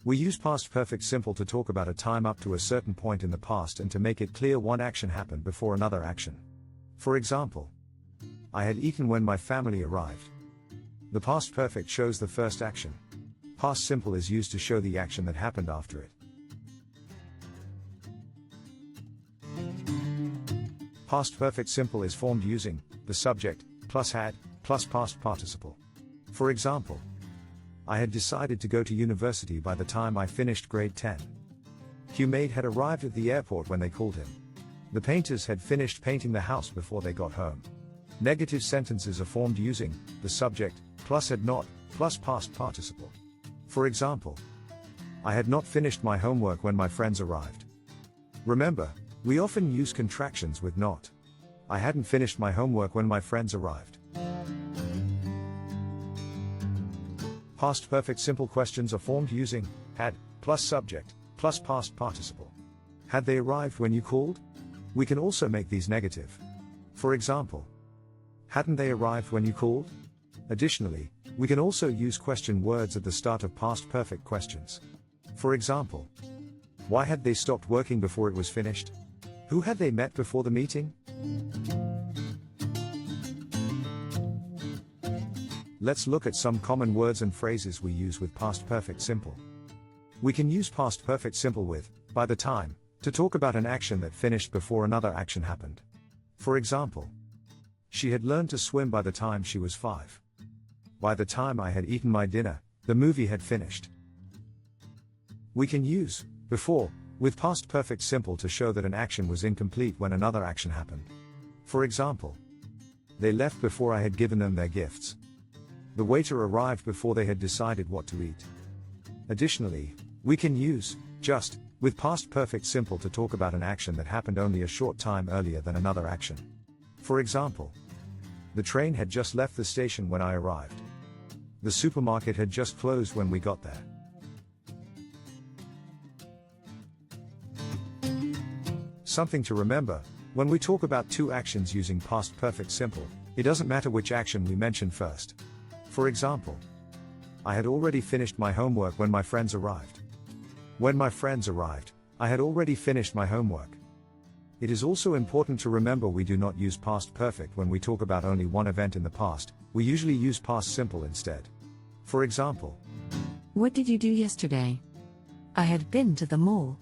We use past perfect simple to talk about a time up to a certain point in the past and to make it clear one action happened before another action. For example, I had eaten when my family arrived. The past perfect shows the first action. Past simple is used to show the action that happened after it. Past perfect simple is formed using the subject plus had plus past participle. For example, I had decided to go to university by the time I finished grade 10. Humaid had arrived at the airport when they called him. The painters had finished painting the house before they got home. Negative sentences are formed using the subject plus had not plus past participle. For example, I had not finished my homework when my friends arrived. Remember, we often use contractions with not. I hadn't finished my homework when my friends arrived. Past perfect simple questions are formed using had plus subject plus past participle. Had they arrived when you called? We can also make these negative. For example, hadn't they arrived when you called? Additionally, we can also use question words at the start of past perfect questions. For example, why had they stopped working before it was finished? Who had they met before the meeting? Let's look at some common words and phrases we use with past perfect simple. We can use past perfect simple with by the time to talk about an action that finished before another action happened. For example, she had learned to swim by the time she was 5. By the time I had eaten my dinner, the movie had finished. We can use before with past perfect simple to show that an action was incomplete when another action happened. For example, they left before I had given them their gifts. The waiter arrived before they had decided what to eat. Additionally, we can use just with past perfect simple to talk about an action that happened only a short time earlier than another action. For example, the train had just left the station when I arrived. The supermarket had just closed when we got there. Something to remember, when we talk about two actions using past perfect simple, it doesn't matter which action we mention first. For example, I had already finished my homework when my friends arrived. When my friends arrived, I had already finished my homework. It is also important to remember we do not use past perfect when we talk about only one event in the past, we usually use past simple instead. For example, what did you do yesterday? I had been to the mall.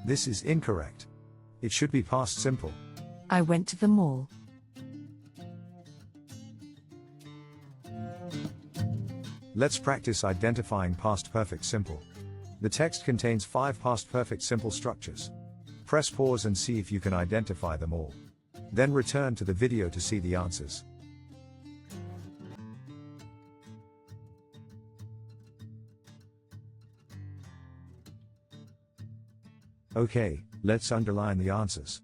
This is incorrect. It should be past simple. I went to the mall. Let's practice identifying past perfect simple. The text contains 5 past perfect simple structures. Press pause and see if you can identify them all. Then return to the video to see the answers. Okay, let's underline the answers.